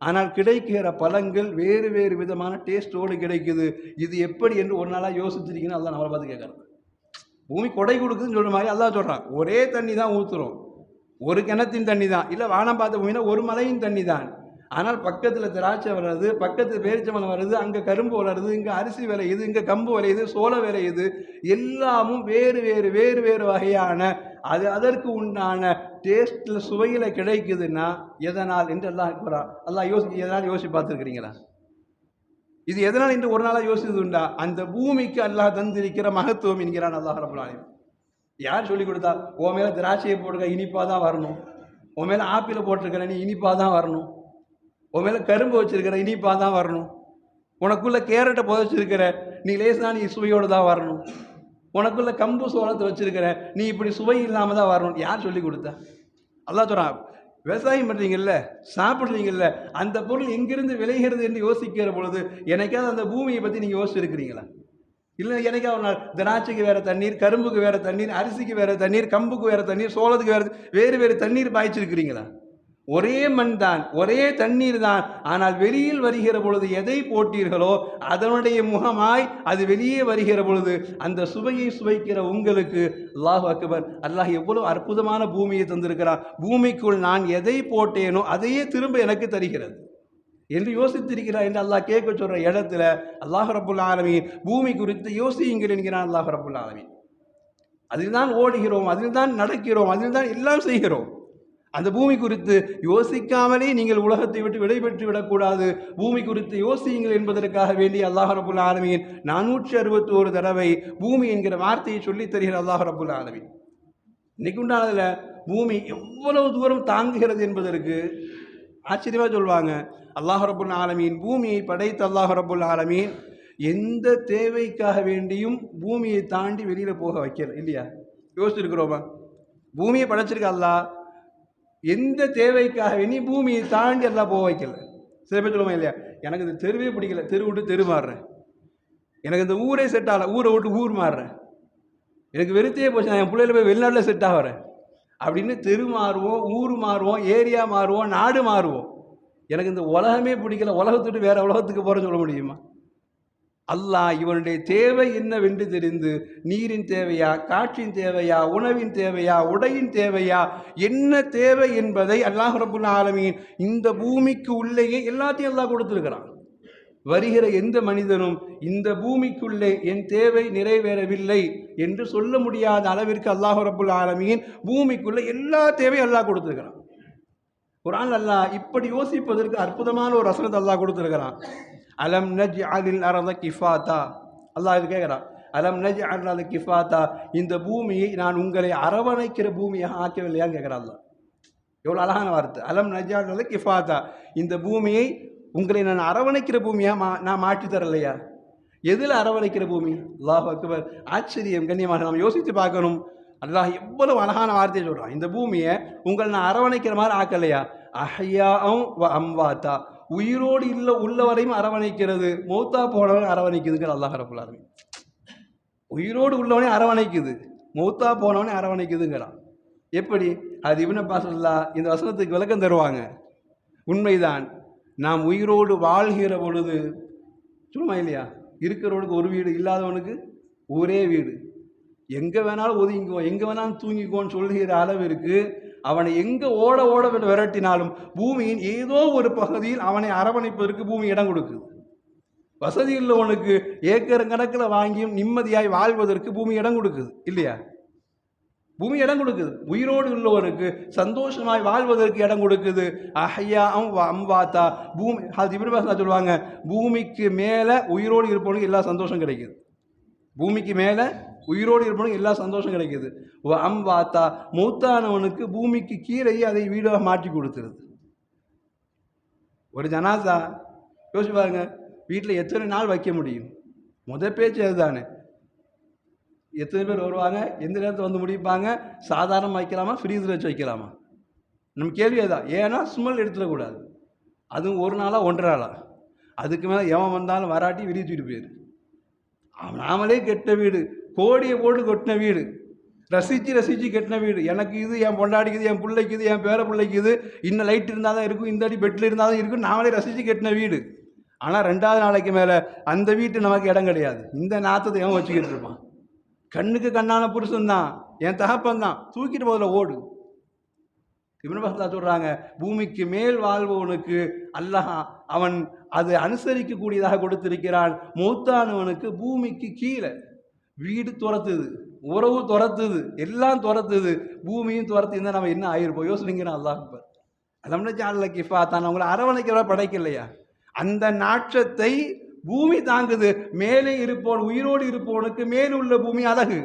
ஆனால் கிடைக்கிற பழங்கள் வேறு வேறு விதமான டேஸ்ட்டோடு கிடைக்குது. இது எப்படி என்று ஒரு நாளாக யோசிச்சிருக்கீங்கன்னு அல்லாஹ் நம்மளை பார்த்து கேட்குறான். பூமி கொடை கொடுக்குதுன்னு சொல்கிற மாதிரி அல்லாஹ் சொல்கிறான், ஒரே தண்ணி தான் ஊற்றுறோம், ஒரு கிணத்தின் தண்ணி தான், இல்லை வானம் பார்த்த பூமினா ஒரு மலையின் தண்ணி தான், ஆனால் பக்கத்தில் திராட்சை வளருது, பக்கத்தில் பேரிச்சம்பழம் வருது, அங்கே கரும்பு வளருது, இங்கே அரிசி விளையுது, இங்கே கம்பு விளையுது, சோளம் விளையுது, எல்லாமும் வேறு வேறு வேறு வேறு வகையான அதற்கு உண்டான டேஸ்ட்டில் சுவையில் கிடைக்குதுன்னா எதனால் என்று அல்லாஹ் எதனால் யோசிச்சு பார்த்துருக்கிறீங்களா? இது எதனால் என்று ஒரு நாளாக யோசித்தது உண்டா? அந்த பூமிக்கு அல்லாஹ் தந்திருக்கிற மகத்துவம் என்கிறான் அல்லாஹ் ரப்புல் ஆலமீன். யார் சொல்லிக் கொடுத்தா? உன் மேலே திராட்சையை போட்டிருக்க இனிப்பாக தான் வரணும், உன் மேலே ஆப்பிளை போட்டிருக்கிற நீ இனிப்பாக தான் வரணும், உன் மேலே கரும்பு வச்சிருக்கிற இனிப்பாக தான் வரணும், உனக்குள்ள கேரட்டை புதைச்சிருக்கிற நீ லேசான நீ சுவையோடு தான் வரணும், உனக்குள்ள கம்பு சோளத்தை வச்சிருக்கிற நீ இப்படி சுவை இல்லாமல் தான் வரணும். யார் சொல்லிக் கொடுத்தா? அல்லாஹ் சொல்கிறான், விவசாயம் பண்ணுறீங்கல்ல, சாப்பிட்றீங்கல்ல, அந்த பொருள் எங்கிருந்து விளைகிறது என்று யோசிக்கிற பொழுது எனக்காவது அந்த பூமியை பற்றி நீங்கள் யோசிச்சிருக்கிறீங்களா? இல்லை எனக்காவது ஒரு நாள் திராட்சைக்கு வேறு தண்ணீர், கரும்புக்கு வேறு தண்ணீர், அரிசிக்கு வேறு தண்ணீர், கம்புக்கு வேறு தண்ணீர், சோளத்துக்கு வேறு வேறு தண்ணீர் பாய்ச்சிருக்கிறீங்களா? ஒரே மண் தான், ஒரே தண்ணீர் தான், ஆனால் வெளியில் வருகிற பொழுது எதை போட்டீர்களோ அதனுடைய முகமாய் அது வெளியே வருகிற பொழுது அந்த சுவையை சுவைக்கிற உங்களுக்கு அல்லாஹ் அக்பர், அல்லாஹ் எவ்வளவு அற்புதமான பூமியை தந்திருக்கிறான், பூமிக்குள் நான் எதை போட்டேனோ அதையே திரும்ப எனக்கு தருகிறது என்று யோசித்திருக்கிறார் என்று அல்லாஹ் கேட்க சொல்கிற இடத்துல அல்லாஹ் ரப்புல் ஆலமீன் பூமி குறித்து யோசியுங்கள் என்கிறான் அல்லாஹ் ரப்புல் ஆலமீன். அதில் தான் ஓடுகிறோம், அதில் தான் நடக்கிறோம், அதில் தான் எல்லாம் செய்கிறோம். அந்த பூமி குறித்து யோசிக்காமலே நீங்கள் உலகத்தை விட்டு விடைபெற்று விடக்கூடாது, பூமி குறித்து யோசியுங்கள் என்பதற்காக வேண்டி அல்லாஹ் ரப்புல் ஆலமீன் 461 தடவை பூமி என்கிற வார்த்தையை சொல்லித் தருகிற அல்லாஹ் ரப்புல் ஆலமீன். இன்னைக்கு உண்டானதில் பூமி எவ்வளவு தூரம் தாங்குகிறது என்பதற்கு ஆச்சரியமாக சொல்லுவாங்க. அல்லாஹ் ரப்புல் ஆலமீன் பூமியை படைத்த அல்லாஹ் ரப்புல் ஆலமீன் எந்த தேவைக்காக வேண்டியும் பூமியை தாண்டி வெளியில் போக வைக்கல, இல்லையா? யோசிச்சிருக்கிறோமா? பூமியை படைச்சிருக்க அல்லாஹ் எந்த தேவைக்காக வேண்டி பூமியை தாண்டி எல்லாம் போக வைக்கல. சில பேர் சொல்லுவாங்க இல்லையா, எனக்கு இந்த தெருவே பிடிக்கல, தெரு விட்டு தெரு மாறுறேன். எனக்கு இந்த ஊரே செட் ஆகலை, ஊரை விட்டு ஊர் மாறுறேன். எனக்கு வெறுத்தையே போச்சு, நான் என் பிள்ளைகளை போய் வெளிநாட்டில் செட் ஆகிறேன் அப்படின்னு தெரு மாறுவோம், ஊர் மாறுவோம், ஏரியா மாறுவோம், நாடு மாறுவோம். எனக்கு இந்த உலகமே பிடிக்கல, உலகத்துட்டு வேற உலகத்துக்கு போகிறேன்னு சொல்ல முடியுமா? அல்லாஹ் இவனுடைய தேவை என்னவென்று தெரிந்து, நீரின் தேவையா, காற்றின் தேவையா, உணவின் தேவையா, உடையின் தேவையா, என்ன தேவை என்பதை அல்லாஹ் ரப்புல் ஆலமீன் இந்த பூமிக்கு உள்ளேயே எல்லாத்தையும் அல்லாஹ் கொடுத்திருக்கிறான். வருகிற எந்த மனிதனும் இந்த பூமிக்குள்ளே என் தேவை நிறைவேறவில்லை என்று சொல்ல முடியாத அளவிற்கு அல்லாஹ் ரப்புல் ஆலமீன் பூமிக்குள்ளே எல்லா தேவையும் அல்லாஹ் கொடுத்திருக்கிறான். குர்ஆன் அல்லாஹ் இப்படி யோசிப்பதற்கு அற்புதமான ஒரு வசனத்தை அல்லாஹ் கொடுத்திருக்கிறான். அலம் நஜ்அலில் அர்த கிஃபாத்தா. அல்லாஹ் இது கேட்குறான், அலம் நஜ்அலில் அர்த கிஃபாத்தா, இந்த பூமியை நான் உங்களை அரவணைக்கிற பூமியாக ஆக்கவில்லையான்னு கேட்குறான் அல்லாஹ். எவ்வளோ அழகான வார்த்தை. அலம் நஜ்அலில் அர்த கிஃபாத்தா, இந்த பூமியை உங்களை நான் அரவணைக்கிற பூமியாக நான் மாற்றி தரலையா? எதில் அரவணைக்கிற பூமி? அல்லாஹ் அக்பர். ஆச்சரியம், கண்ணியமாக நாம் யோசித்து பார்க்கணும். அல்லாஹ் எவ்வளவு அழகான வார்த்தையை சொல்கிறான். இந்த பூமியை உங்களை நான் அரவணைக்கிற மாதிரி ஆக்கலையா? அஹ்யாஉம் வ அம்வாத்தா, உயிரோடு உள்ளவரையும் அரவணைக்கிறது, மௌத்தா போனவரை அரவணைக்குதுங்கிற அல்லாஹ் ரப்புல் ஆலமீன். உயிரோடு உள்ளவனே அரவணைக்குது, மௌத்தா போனவனே அரவணைக்குதுங்கிறான். எப்படி? அது இப்னு அப்பாஸ் இந்த வசனத்துக்கு விளக்கம் தருவாங்க. உண்மைதான், நாம் உயிரோடு வாழ்கிற பொழுது சொல்லுமா இல்லையா, இருக்கிறவனுக்கு ஒரு வீடு, இல்லாதவனுக்கு ஒரே வீடு, எங்கே வேணாலும் ஒதுங்கிக்குவோம், எங்கே வேணாலும் தூங்கிக்குவோன்னு சொல்கிற அளவிற்கு அவனை எங்கே ஓட ஓட விரட்டினாலும் பூமியின் ஏதோ ஒரு பகுதியில் அவனை அரவணைப்பதற்கு பூமி இடம் கொடுக்குது. வசதி உள்ளவனுக்கு ஏக்கர் கணக்கில் வாங்கியும் நிம்மதியாய் வாழ்வதற்கு பூமி இடம் கொடுக்குது இல்லையா? பூமி இடம் கொடுக்குது. உயிரோடு உள்ளவருக்கு சந்தோஷமாய் வாழ்வதற்கு இடம் கொடுக்குது. அஹ்யாஉம் வ அம்வாத்தா, பூமி அது இப்னு அப்பாஸ் சொல்லுவாங்க, பூமிக்கு மேலே உயிரோடு இருப்பவனுக்கு எல்லா சந்தோஷம் கிடைக்குது. பூமிக்கு மேலே உயிரோடு இருப்பவனுக்கு எல்லா சந்தோஷம் கிடைக்குது. வ அம்வாத்தா, மூத்தானவனுக்கு பூமிக்கு கீழேயே அதை வீடாக மாற்றி கொடுத்துருது. ஒரு ஜனாசா யோசிச்சு பாருங்க, வீட்டில் எத்தனை நாள் வைக்க முடியும்? பேச்சு அதுதானே. எத்தனை பேர் வருவாங்க, எந்த நேரத்தில் வந்து முடிப்பாங்க, சாதாரணமாக வைக்கலாமா, ஃப்ரீஸில் வச்சு வைக்கலாமா? நம்ம கேள்வி அதுதான். ஏன்னா ஸ்மெல் எடுத்துடக்கூடாது. அதுவும் ஒரு நாளாக 1.5 நாளா, அதுக்கு மேலே எவன் வந்தாலும் வராட்டி வெளியே தூக்கிட்டு போயிரு. நாமளே கெட்ட வீடு, கோடியை போட்டு கொட்டின வீடு, ரசித்து கெட்டின வீடு, எனக்கு இது, என் பொண்டாடிக்குது, என் பிள்ளைக்குது, என் பேர பிள்ளைக்குது, இன்னும் லைட் இருந்தால் தான் இருக்கும், இந்த அடி பெட்டில் இருந்தால் தான் இருக்கும், நாமளே ரசித்து கெட்டின வீடு. ஆனால் 2வது நாளைக்கு மேலே அந்த வீட்டு நமக்கு இடம் கிடையாது. இந்த நாத்தத்தை எவன் வச்சுக்கிட்டு இருப்பான்? கண்ணுக்கு கண்ணான புருஷன் தான், என் தகப்பன் தான், தூக்கிட்டு முதல்ல ஓடு. இப்னு அப்பாஸ் சொல்கிறாங்க, பூமிக்கு மேல் வாழ்பவனுக்கு அல்லாஹ் அவன் அது அனுசரிக்கக்கூடியதாக கொடுத்திருக்கிறான். மௌத்தானவனுக்கு பூமிக்கு கீழே வீடு துரத்துது, உறவு துரத்துது, எல்லாம் துரத்துது, பூமியும் துரத்துதுன்னா நம்ம என்ன ஆயிருப்போம்? யோசிக்கிறேன். அல்லாஹ் அக்பர். அலம் நஜ்அலில் கிஃபாத்தா, அவங்களை அரவணைக்கிறவா படைக்கலையா? அந்த நாற்றத்தை பூமி தாங்குது. மேலே இருப்பவன், உயிரோடு இருப்பவனுக்கு மேலுள்ள பூமி அழகு.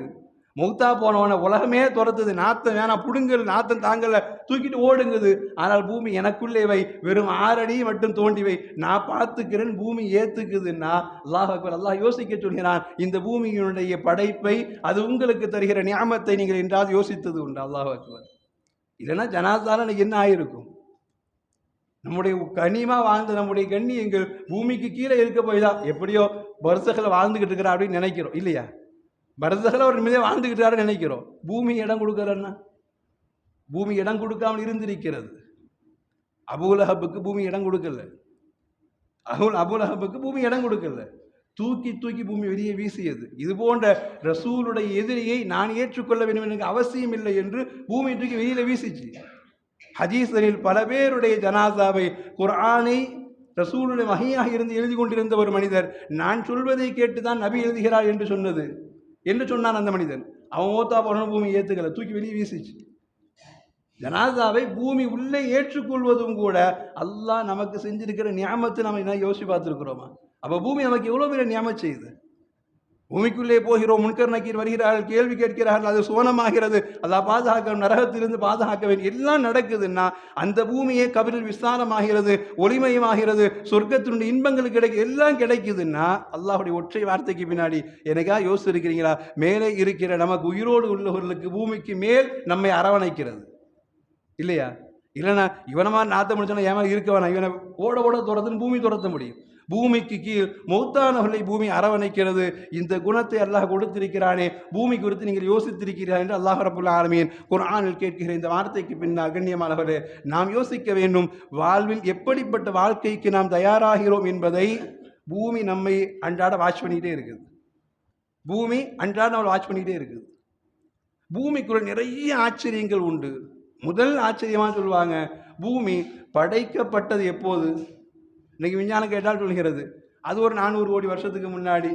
மௌத்தா போனவனை உலகமே துரத்துது, நாத்தம் வேணாம், புடுங்கல், நாத்தம் தாங்கல, தூக்கிட்டு ஓடுங்குது. ஆனால் பூமி எனக்குள்ளே வை, வெறும் 6 அடி மட்டும் தோண்டி வை, நான் பார்த்துக்கிறேன், பூமி ஏத்துக்குதுன்னா அல்லாஹ் அக்பர். அல்லாஹ் யோசிக்க சொல்கிறான், இந்த பூமியினுடைய படைப்பை, அது உங்களுக்கு தருகிற நியாமத்தை நீங்கள் என்றாவது யோசித்தது உண்டு? அல்லாஹ் அக்பர். இல்லைன்னா ஜனாசால என்ன ஆயிருக்கும்? நம்முடைய கண்ணியமாக வாழ்ந்த நம்முடைய கண்ணியங்கள் பூமிக்கு கீழே இருக்க போய் தான் எப்படியோ பர்சகில் வாழ்ந்துக்கிட்டு இருக்கிறா அப்படின்னு நினைக்கிறோம் இல்லையா? பர்சகில் ஒரு நிம்மதியாக வாழ்ந்துக்கிட்டாருன்னு நினைக்கிறோம். பூமி இடம் கொடுக்குறன்னா, பூமி இடம் கொடுக்காமல் இருந்திருக்கிறது. அபூலஹபுக்கு பூமி இடம் கொடுக்கல, அபூலஹபுக்கு பூமி இடம் கொடுக்கல, தூக்கி தூக்கி பூமி வெளியே வீசியது. இது போன்ற ரசூலுடைய எதிரியை நான் ஏற்றுக்கொள்ள வேண்டும் எனக்கு அவசியம் இல்லை என்று பூமி தூக்கி வெளியில் வீசிச்சு. ஹதீஸ்களில் பல பேருடைய ஜனாசாவை, குர்ஆனை ரசூலுடைய வஹியாக இருந்து எழுதி கொண்டிருந்த ஒரு மனிதர், நான் சொல்வதை கேட்டு தான் நபி எழுதுகிறார் என்று சொன்னான் அந்த மனிதன். அவன் மௌத்தா போன பூமி ஏற்றுக்கல, தூக்கி வெளியே வீசிச்சு. ஜனாசாவை பூமி உள்ளே ஏற்றுக்கொள்வதும் கூட அல்லாஹ் நமக்கு செஞ்சிருக்கிற நியாமத்தை நம்ம என்ன யோசிச்சு பார்த்துருக்குறோமா? அப்போ பூமி நமக்கு எவ்வளோ பெரிய நியாமம் செய்யுது. பூமிக்குள்ளே போகிறோம், முன்கர் நக்கீர் வருகிறார்கள், கேள்வி கேட்கிறார்கள், அது சுவனமாகிறது, அல்லாஹ் பாதுகாக்க, நரகத்திலிருந்து பாதுகாக்க வேண்டும், எல்லாம் நடக்குதுன்னா அந்த பூமியே கபிரில் விஸ்தாரமாகிறது, ஒளிமயமாகிறது, சொர்க்கத்தினுடைய இன்பங்கள் கிடைக்கும், எல்லாம் கிடைக்குதுன்னா அல்லாஹுடைய ஒற்றை வார்த்தைக்கு பின்னாடி எனக்காக யோசிச்சிருக்கிறீங்களா? மேலே இருக்கிற நமக்கு உயிரோடு உள்ளவர்களுக்கு பூமிக்கு மேல் நம்மை அரவணைக்கிறது இல்லையா? இல்லைன்னா இவனமா நாத்த முடிச்சோன்னா ஏமா இருக்க வேணாம், இவனை ஓட ஓட துரத்துன்னு பூமி துரத்த முடியும். பூமிக்கு கீழ் மௌத்தானவர்களை பூமி அரவணைக்கிறது. இந்த குணத்தை அல்லாஹ் கொடுத்திருக்கிறானே, பூமி குறித்து நீங்கள் யோசித்திருக்கிறார் என்று அல்லாஹ் ரப்புல் ஆலமீன் குர்ஆனில் கேட்கிற இந்த வார்த்தைக்கு பின்னால் கண்ணியமானவர்களே, நாம் யோசிக்க வேண்டும். வாழ்வில் எப்படிப்பட்ட வாழ்க்கைக்கு நாம் தயாராகிறோம் என்பதை பூமி நம்மை அன்றாட வாட்ச் பண்ணிக்கிட்டே இருக்குது. பூமி அன்றாட நம்மளை வாட்ச் பண்ணிக்கிட்டே இருக்குது. பூமிக்குள்ள நிறைய ஆச்சரியங்கள் உண்டு. முதல் ஆச்சரியமாக சொல்லுவாங்க, பூமி படைக்கப்பட்டது எப்போது? இன்னைக்கு விஞ்ஞானம் கேட்டால் சொல்கிறது அது ஒரு 400 கோடி வருஷத்துக்கு முன்னாடி.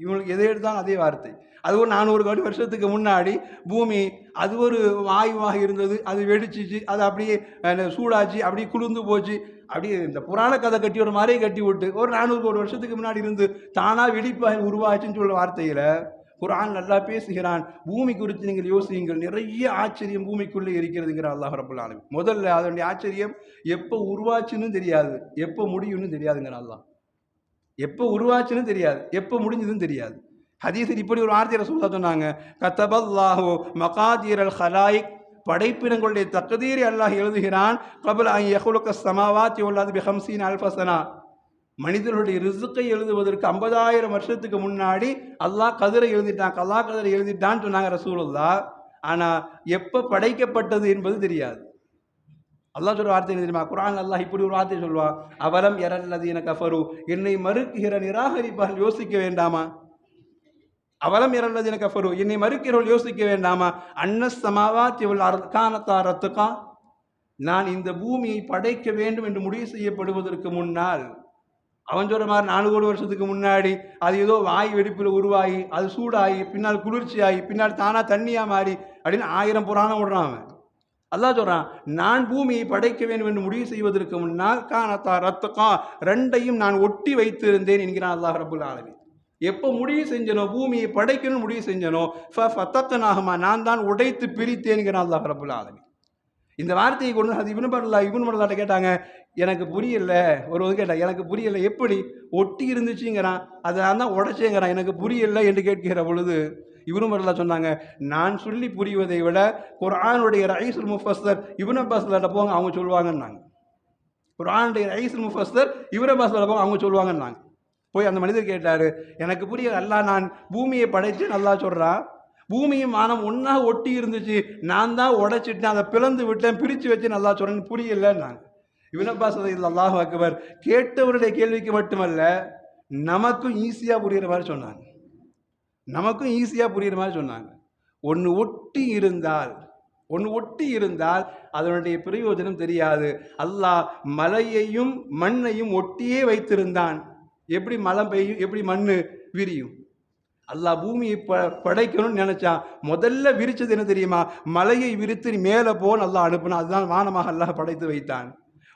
இவங்களுக்கு எதை எடுத்தாலும் அதே வார்த்தை. அது ஒரு 400 கோடி வருஷத்துக்கு முன்னாடி பூமி அது ஒரு வாயுவாக இருந்தது, அது வெடிச்சிச்சு, அது அப்படியே சூடாச்சு, அப்படியே குளிர்ந்து போச்சு. அப்படியே இந்த புராண கதை கட்டி ஒரு மாதிரியே கட்டி விட்டு ஒரு 400 கோடி வருஷத்துக்கு முன்னாடி இருந்து தானாக வெடிப்பாக உருவாச்சுன்னு சொல்ல வார்த்தையில் குர்ஆன் நல்லா பேசுகிறான். பூமி குறித்து நீங்கள் யோசியுங்கள், நிறைய ஆச்சரியம் பூமிக்குள்ளே இருக்கிறதுங்கிற அல்லாஹ் ரப்புல் ஆலமீன். முதல்ல அதனுடைய ஆச்சரியம் எப்போ உருவாச்சுன்னு தெரியாது, எப்போ முடியும்னு தெரியாதுங்கிற அல்லாஹ். எப்போ உருவாச்சுன்னு தெரியாது, எப்போ முடிஞ்சதுன்னு தெரியாது. ஹதீஸில் இப்படி ஒரு வார்த்தை ரசூலுல்லாஹ் சொன்னாங்க, கதபல்லாஹு மகாதீரல் ஹலாயிக், படைப்பினங்களுடைய தக்தீரை அல்லாஹ் எழுதுகிறான். கபல அன் யஹ்லுக ஸமாவாத்தி வல் அர்தி பி50 அல்ஃப ஸனா, மனிதர்களுடைய ரிஸ்கை எழுதுவதற்கு 50,000 வருஷத்துக்கு முன்னாடி அல்லாஹ் கதிரை எழுதிட்டான், கல்லா கதிரை எழுதிட்டான்னு சொன்னாங்க ரசூலுல்லாஹ். ஆனால் எப்போ படைக்கப்பட்டது என்பது தெரியாது. அல்லாஹ் சொல்ற வார்த்தை தெரியுமா? குர்ஆன் அல்லாஹ் இப்படி ஒரு வார்த்தை சொல்வான், அவலம் யரல்லதீன கஃபரு, என்னை மறுக்கிற நிராகரிப்பார்கள் யோசிக்க வேண்டாமா? அவலம் யரல்லதீன கஃபரு, என்னை மறுக்கிறவர்கள் யோசிக்க வேண்டாமா? அன்னஸ் ஸமாவாத்தி வல் அர்த் கானத்தா ரத்கா, நான் இந்த பூமியை படைக்க வேண்டும் என்று முடிவு செய்யப்படுவதற்கு முன்னால், அவன் சொல்ற மாதிரி 4 கோடி வருஷத்துக்கு முன்னாடி அது ஏதோ வாயு வெடிப்பில் உருவாகி அது சூடாகி பின்னால் குளிர்ச்சியாகி பின்னால் தானா தண்ணியா மாறி அப்படின்னு 1000 புராணம் விடுறான் அவன். அல்லாஹ் சொல்றான், நான் பூமியை படைக்க வேண்டும் என்று முடிவு செய்வதற்கு முன்னால் கானத்தா ரத்கா, ரெண்டையும் நான் ஒட்டி வைத்திருந்தேன் என்கிறான் அல்லாஹ் ரப்புல் ஆலமீன். எப்போ முடிவு செஞ்சனோ, பூமியை படைக்கணும்னு முடிவு செஞ்சனோ, ஃபத்தத்னாஹுமா, நான் தான் உடைத்து பிரித்தேன்கிறான் அல்லாஹ் ரப்புல் ஆலமீன். இந்த வார்த்தையை கொண்டு அது இப்னு மர்தாட்ட கேட்டாங்க, எனக்கு புரியல. ஒரு கேட்டாங்க, எனக்கு புரியல, எப்படி ஒட்டி இருந்துச்சுங்கிறான், அதை நான் தான் உடைச்சேங்கிறான், எனக்கு புரியல என்று கேட்கிற பொழுது இப்னு மர்தா சொன்னாங்க, நான் சொல்லி புரிவதை விட குர்ஆனுடைய ரயீசுல் முஃபஸ்ஸர் இப்னு அப்பாஸ்கிட்ட போங்க, அவங்க சொல்லுவாங்கன்னாங்க. குர்ஆனுடைய ரயீசுல் முஃபஸ்ஸர் இப்னு அப்பாஸ்கிட்ட போங்க, அவங்க சொல்லுவாங்கன்னாங்க. போய் அந்த மனிதர் கேட்டார், எனக்கு புரியல, அல்லாஹ் நான் பூமியை படைச்சேன்னு அல்லாஹ் சொல்கிறான், பூமியும் வானம் ஒன்றா ஒட்டி இருந்துச்சு, நான் தான் உடைச்சிட்டேன், அதை பிளந்து விட்டேன், பிரித்து வச்சு நல்லா சொல்கிறேன்னு புரியலன்னாங்க. இப்னு அப்பாஸ் அல்லாஹு அக்பர் கேட்டவருடைய கேள்விக்கு மட்டுமல்ல, நமக்கும் ஈஸியாக புரிகிற மாதிரி சொன்னாங்க. நமக்கும் ஈஸியாக புரிகிற மாதிரி சொன்னாங்க. ஒன்று ஒட்டி இருந்தால் அதனுடைய பிரயோஜனம் தெரியாது. அல்லாஹ் மலையையும் மண்ணையும் ஒட்டியே வைத்திருந்தான். எப்படி மழை பெய்யும், எப்படி மண் விரியும்? அல்லாஹ் பூமியை படைக்கணும்னு நினைச்சான். முதல்ல விரிச்சது என்ன தெரியுமா? மலையை விரித்து மேலே போன்னு அல்லாஹ் அனுப்பினான். அதுதான் வானமாக அல்லாஹ் படைத்து வைத்தான்.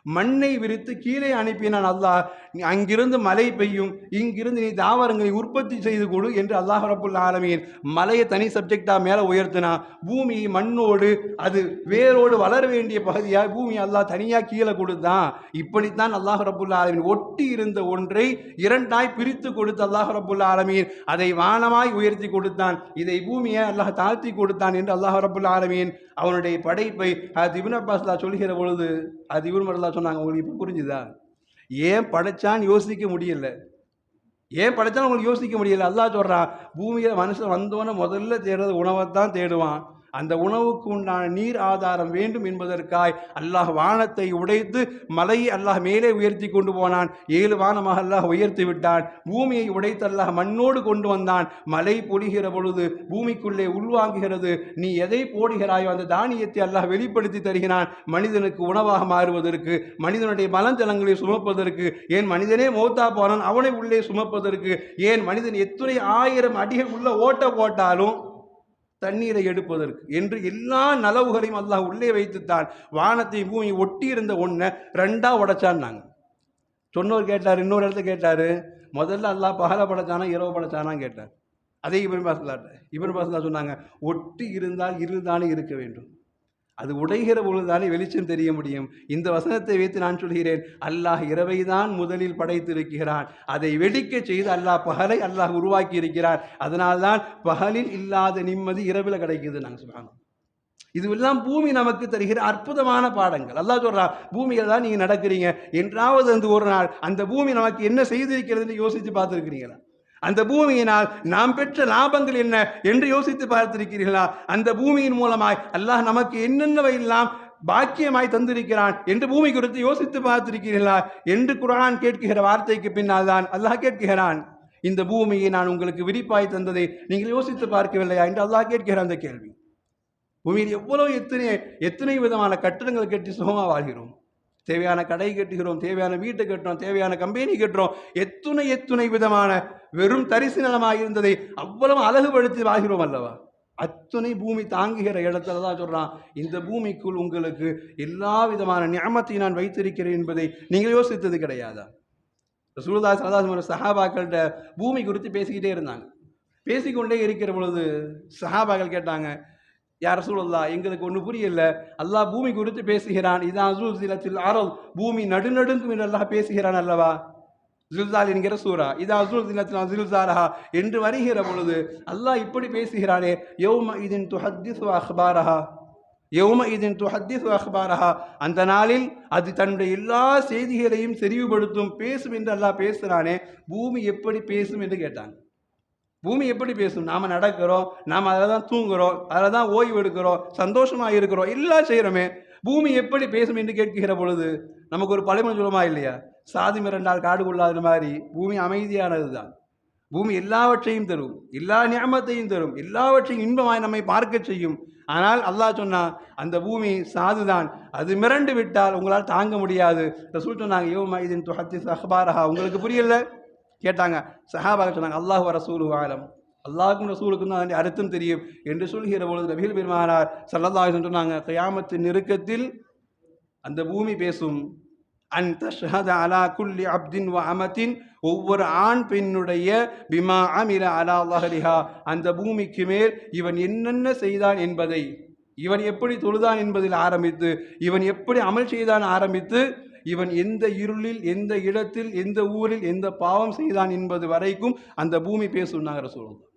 மண்ணை விரித்து கீழே அனுப்பினான் அல்லாஹ். அங்கிருந்து மழை பெய்யும், இங்கிருந்து நீ தாவரங்களை உற்பத்தி செய்து கொடு என்று அல்லாஹ் ரப்புல் ஆலமீன் மலையை தனி சப்ஜெக்டாக மேலே உயர்த்தினான். பூமி மண்ணோடு அது வேரோடு வளர வேண்டிய பகுதியாக பூமி அல்லாஹ் தனியாக கீழே கொடுத்தான். இப்படித்தான் அல்லாஹ் ரப்புல் ஆலமீன் ஒட்டி இருந்த ஒன்றை இரண்டாய் பிரித்து கொடுத்து அல்லாஹ் ரப்புல் ஆலமீன் அதை வானமாய் உயர்த்தி கொடுத்தான். இதை பூமியை அல்லாஹ் தாழ்த்தி கொடுத்தான் என்று அல்லாஹ் ரப்புல் ஆலமீன் அவனுடைய படைப்பை அது இப்னு அப்பாஸ் சொல்கிற பொழுது அது இப்னு மர்தா சொன்னாங்க, உங்களுக்கு இப்போ புரிஞ்சுதா? ஏன் படைச்சான்னு யோசிக்க முடியல. ஏன் படைச்சான்னு உங்களுக்கு யோசிக்க முடியல. அல்லாஹ் சொல்றான், பூமியில் மனுஷன் வந்தோன்னே முதல்ல தேடுறது உணவைத்தான் தேடுவான். அந்த உணவுக்கு உண்டான நீர் ஆதாரம் வேண்டும் என்பதற்காய் அல்லாஹ் வானத்தை உடைத்து மலையை அல்லாஹ் மேலே உயர்த்தி கொண்டு போனான். 7 வானமாக அல்லாஹ் உயர்த்தி விட்டான். பூமியை உடைத்து அல்லாஹ் மண்ணோடு கொண்டு வந்தான். மலை பொழிகிற பொழுது பூமிக்குள்ளே உள்வாங்குகிறது. நீ எதை போடுகிறாயோ அந்த தானியத்தை அல்லாஹ் வெளிப்படுத்தி தருகிறான். மனிதனுக்கு உணவாக மாறுவதற்கு, மனிதனுடைய மலஞ்சலங்களை சுமப்பதற்கு, ஏன் மனிதனே மௌத்தா போனான் அவனை உள்ளே சுமப்பதற்கு, ஏன் மனிதன் எத்தனை 1000 அடிகள் உள்ள ஓட்ட போட்டாலும் தண்ணீரை எடுப்பதற்கு என்று எல்லா நலவுகளையும் அல்லாஹ் உள்ளே வைத்துத்தான் வானத்தை பூமியை ஒட்டி இருந்த ஒன்றை 2ஆ உடைச்சான்னாங்க. சொன்னவர் கேட்டார், இன்னொரு இடத்துல கேட்டார், முதல்ல அல்லாஹ் பகல படைச்சானா இரவு படைச்சானா கேட்டார். அதே இப்னு அப்பாஸ் சொன்னாங்க, ஒட்டி இருந்தால் இருள்தானே இருக்க வேண்டும், அது உடைகிற பொழுதுதானே வெளிச்சம் தெரிய முடியும். இந்த வசனத்தை வைத்து நான் சொல்கிறேன், அல்லாஹ் இரவை தான் முதலில் படைத்திருக்கிறான். அதை வெடிக்க செய்து அல்லாஹ் பகலை அல்லாஹ் உருவாக்கி இருக்கிறான். அதனால்தான் பகலில் இல்லாத நிம்மதி இரவில் கிடைக்குது. நாங்கள் சொல்கிறோம், இதுவெல்லாம் பூமி நமக்கு தருகிற அற்புதமான பாடங்கள். அல்லாஹ் சொல்றான், பூமியில் தான் நீங்க நடக்கிறீங்க, என்றாவது அந்த ஒரு நாள் அந்த பூமி நமக்கு என்ன செய்திருக்கிறதுன்னு யோசித்து பார்த்திருக்கிறீங்களா? அந்த பூமியினால் நாம் பெற்ற லாபங்கள் என்ன என்று யோசித்து பார்த்திருக்கிறீர்களா? அந்த பூமியின் மூலமாய் அல்லாஹ் நமக்கு என்னென்னவையெல்லாம் பாக்கியமாய் தந்திருக்கிறான் என்று பூமி குறித்து யோசித்து பார்த்திருக்கிறீர்களா என்று குர்ஆன் கேட்கிற வார்த்தைக்கு பின்னால் தான் அல்லாஹ் கேட்கிறான், இந்த பூமியை நான் உங்களுக்கு விரிப்பாய் தந்ததை நீங்கள் யோசித்து பார்க்கவில்லையா என்று அல்லாஹ் கேட்கிற அந்த கேள்வி. பூமியில் எவ்வளவு எத்தனை விதமான கட்டிடங்கள் கட்டி சுகமாக வாழ்கிறோம். தேவையான கடை கட்டுகிறோம், தேவையான வீட்டை கட்டுறோம், தேவையான கம்பெனி கட்டுறோம். எத்துணை விதமான வெறும் தரிசு நிலமாக இருந்ததை அவ்வளவு அழகுபடுத்தி வாழ்கிறோம் அல்லவா? அத்துணை பூமி தாங்குகிற இடத்துல தான் சொல்றான், இந்த பூமிக்குள் உங்களுக்கு எல்லா விதமான நியமத்தை நான் வைத்திருக்கிறேன் என்பதை நீங்கள் யோசித்தது கிடையாதா? ரசூலுல்லாஹி ஸல்லல்லாஹு அலைஹி வஸல்லம் சஹாபாக்கள்கிட்ட பூமி குறித்து பேசிக்கிட்டே இருந்தாங்க. பேசிக்கொண்டே இருக்கிற பொழுது சஹாபாக்கள் கேட்டாங்க, யார் ரசூலுல்லாஹ், எங்களுக்கு ஒன்று புரியல, அல்லாஹ் பூமி குறித்து பேசுகிறான், இதான் ஜுல்சிலத்தில் அர்த், பூமி நடுநடுங்கும் என்று அல்லாஹ் பேசுகிறான் அல்லவா? ஜுல்சால் என்கிற சூரா, இதா ஜுல்சிலத்தில் ஜுல்சாலஹா என்று வருகிற பொழுது அல்லாஹ் இப்படி பேசுகிறானே, யௌம இதின் துஹத்திஸு அக்பாரஹா, யௌம இதின் துஹத்திஸு அக்பாரஹா, அந்த நாளில் அது தன்னுடைய எல்லா செய்திகளையும் செறிவுபடுத்தும், பேசும் என்று அல்லாஹ் பேசுகிறானே, பூமி எப்படி பேசும் என்று கேட்டாங்க. பூமி எப்படி பேசும்? நாம் நடக்கிறோம், நாம் அதில் தான் தூங்குகிறோம், அதில் தான் ஓய்வு எடுக்கிறோம், சந்தோஷமாக இருக்கிறோம், எல்லாம் செய்கிறோமே, பூமி எப்படி பேசும் என்று கேட்கிற பொழுது நமக்கு ஒரு பழமொழி சொல்லுமா இல்லையா? சாதி மிரண்டால் காடு கொள்ளாத மாதிரி பூமி அமைதியானது தான். பூமி எல்லாவற்றையும் தரும், எல்லா நியமத்தையும் தரும், எல்லாவற்றையும் இன்பமாய் நம்மை பார்க்க செய்யும். ஆனால் அல்லாஹ் சொன்னா, அந்த பூமி சாதுதான், அது மிரண்டு விட்டால் உங்களால் தாங்க முடியாது. ரசூல் சொன்னாங்க, யௌம இதின் துஹத்திஸு அக்பாரஹா. உங்களுக்கு புரியல கேட்டாங்க. சஹாபாக சொன்னாங்க, அல்லாஹு ரசூலுஹு ஆலம், அல்லாஹ்வுக்கும் ரசூலுக்கும் தான் அதனுடைய அர்த்தம் தெரியும் என்று சொல்கிற பொழுது நபிகள் பெருமானார் ஸல்லல்லாஹு அலைஹி வஸல்லம் சொன்னாங்க, கியாமத்தின் நெருக்கத்தில் அந்த பூமி பேசும். அன் தஷ்ஹத அலா குல்லி அப்தின் வ அமத்தின், ஒவ்வொரு ஆண் பெண்ணுடைய பிமா அமில அலா ظஹரிஹா, அந்த பூமிக்கு மேல் இவன் என்னென்ன செய்தான் என்பதை, இவன் எப்படி தொழுதான் என்பதில் ஆரம்பித்து, இவன் எப்படி அமல் செய்தான் ஆரம்பித்து, இவன் எந்த இருளில், எந்த இடத்தில், எந்த ஊரில் எந்த பாவம் செய்தான் என்பது வரைக்கும் அந்த பூமி பேசும். நாங்கள் ரசூலுல்லாஹ்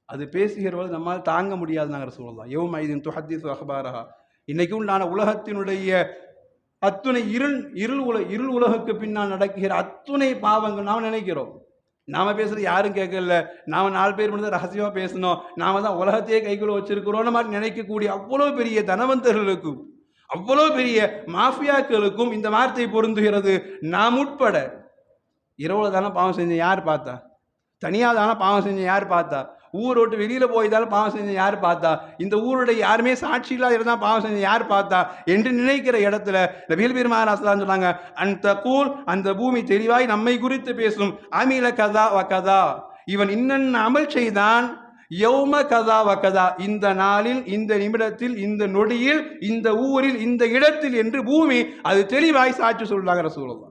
அது பேசுகிறவர்கள் நம்மால் தாங்க முடியாது. நாங்கள் ரசூலுல்லாஹ் யௌம இதின் துஹத்திஸு அக்பாரஹா. இன்னைக்கு உண்டான உலகத்தினுடைய அத்துணை இருள் உலகுக்கு பின்னால் நடக்கிற அத்துணை பாவங்கள் நாம் நினைக்கிறோம். நாம் பேசுகிறது யாரும் கேட்கல, நாம் 4 பேர் மட்டும் ரகசியமாக பேசணும், நாம் தான் உலகத்தையே கைக்குள்ள வச்சிருக்கிறோம் மாதிரி நினைக்கக்கூடிய அவ்வளோ பெரிய தனவந்தர்களுக்கும் அவ்வளோ பெரிய மாஃபியாக்களுக்கும் இந்த வார்த்தை பொருந்துகிறது. நாம் உட்பட இரவுல தானே பாவம் செஞ்ச யார் பார்த்தா? தனியாக தானே பாவம் செஞ்ச யார் பார்த்தா? ஊரை விட்டு வெளியில் போய்தாலும் பாவம் செஞ்ச யார் பார்த்தா? இந்த ஊருடைய யாருமே சாட்சி இல்லாத இருந்தால் பாவம் செஞ்ச யார் பார்த்தா என்று நினைக்கிற இடத்துல நபிகள் பெருமானார் ஸல்லல்லாஹு அலைஹி வஸல்லம் சொன்னாங்க, அந்த கூல், அந்த பூமி தெளிவாய் நம்மை குறித்து பேசும். அமில கதா வ கதா, இவன் இன்னென்ன அமல் செய்தான், யௌம கதா வ கதா, இந்த நாளில், இந்த நிமிடத்தில், இந்த நொடியில், இந்த ஊரில், இந்த இடத்தில் என்று பூமி அது தெளிவாய் சாட்சி சொல்றாங்க ரசூலுல்லாஹ்.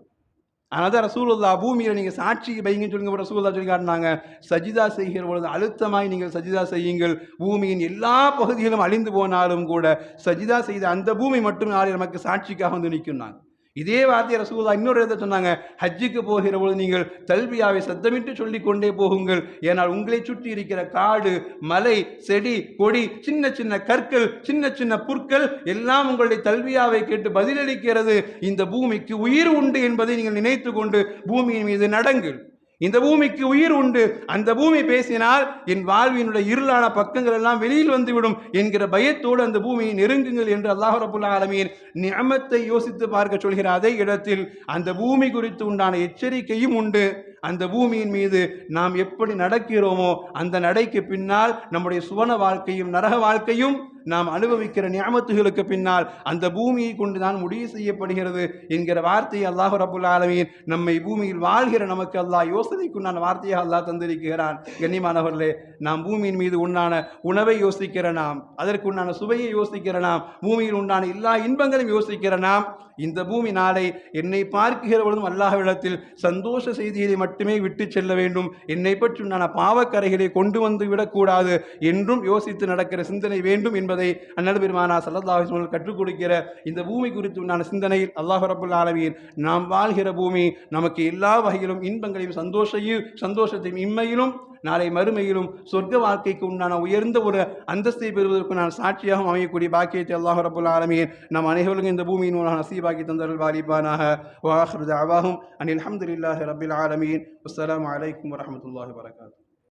ஆனால் தான் ரசூலுல்லாஹ் பூமியில் நீங்கள் சாட்சி வைங்கன்னு சொல்லுங்க, ரசூலுல்லாஹ் சொல்லி காட்டினாங்க, சஜிதா செய்கிற பொழுது அழுத்தமாய் நீங்கள் சஜிதா செய்யுங்கள். பூமியின் எல்லா பகுதிகளும் அழிந்து போனாலும் கூட சஜிதா செய்த அந்த பூமி மட்டும் நாளை நமக்கு சாட்சிக்காக வந்து நிற்கும்னாங்க. இதே வார்த்தையை ரசூலுல்லாஹ் இன்னொரு இடத்தை சொன்னாங்க, ஹஜ்ஜுக்கு போகிற பொழுது நீங்கள் தல்பியாவை சத்தமிட்டு சொல்லிக் கொண்டே போகுங்கள், ஏனால் உங்களை சுற்றி இருக்கிற காடு, மலை, செடி, கொடி, சின்ன சின்ன கற்கள், சின்ன சின்ன புற்கள் எல்லாம் உங்களுடைய தல்பியாவை கேட்டு பதிலளிக்கிறது. இந்த பூமிக்கு உயிர் உண்டு என்பதை நீங்கள் நினைத்து கொண்டு பூமியின் மீது நடங்கள். இந்த பூமிக்கு உயிர் உண்டு, அந்த பூமி பேசினால் என் வாழ்வினுடைய இருளான பக்கங்கள் எல்லாம் வெளியில் வந்துவிடும் என்கிற பயத்தோடு அந்த பூமியை நெருங்குங்கள் என்று அல்லாஹ் ரப்புல் ஆலமீன் நிஅமத்தை யோசித்து பார்க்க சொல்கிற அதே இடத்தில் அந்த பூமி குறித்து உண்டான எச்சரிக்கையும் உண்டு. அந்த பூமியின் மீது நாம் எப்படி நடக்கிறோமோ அந்த நடைக்கு பின்னால் நம்முடைய சுவன வாழ்க்கையும் நரக வாழ்க்கையும் நாம் அனுபவிக்கிற நியமத்துகளுக்கு பின்னால் அந்த பூமியை கொண்டு தான் முடிவு செய்யப்படுகிறது என்கிற வார்த்தையை அல்லாஹ் ரப்புல் ஆலமீன் நம்மை பூமியில் வாழ்கிற நமக்கு அல்லாஹ் யோசனைக்குண்டான வார்த்தையாக அல்லாஹ் தந்திருக்கிறான். கண்ணியமானவர்களே, நாம் பூமியின் மீது உண்டான உணவை யோசிக்கிற நாம், அதற்கு உண்டான சுவையை யோசிக்கிற நாம், பூமியில் உண்டான எல்லா இன்பங்களையும் யோசிக்கிற நாம், இந்த பூமி நாளை என்னை பார்க்கிற பொழுதும் அல்லாஹ்விடத்தில் சந்தோஷ செய்தியை மட்டுமே விட்டு செல்ல வேண்டும், என்னை பற்றி உண்டான பாவக்கரைகளை கொண்டு வந்து விடக்கூடாது என்றும் யோசித்து நடக்கிற சிந்தனை வேண்டும் என்பதை அன்னல் பெருமானார் ஸல்லல்லாஹு அலைஹி வஸல்லம் கற்றுக் கொடுக்கிற இந்த பூமி குறித்து உண்டான சிந்தனையில் அல்லாஹ் ரப்புல் ஆலமீன் நாம் வாழ்கிற பூமி நமக்கு எல்லா வகையிலும் இன்பங்களையும் சந்தோஷத்தையும் இம்மையிலும் நாளை மறுமையிலும் சொர்க்க வாழ்க்கைக்கு உண்டான உயர்ந்த ஒரு அந்தஸ்தை பெறுவதற்கு நான் சாட்சியாக அமையக்கூடிய பாக்கியத்தை அல்லாஹ் ரப்பல் ஆலமீன் நம் அனைவருக்கும் இந்த பூமியின் மூலம் நசீபாக்கி தந்தருள் வாலிபானாக. வஆகிரு தஅவாஹும் அனில் ஹம்துலில்லாஹி ரப்பில் ஆலமீன். அஸ்ஸலாமு அலைக்கும் வரஹ்மத்துல்லாஹி வபரகாத்துஹு.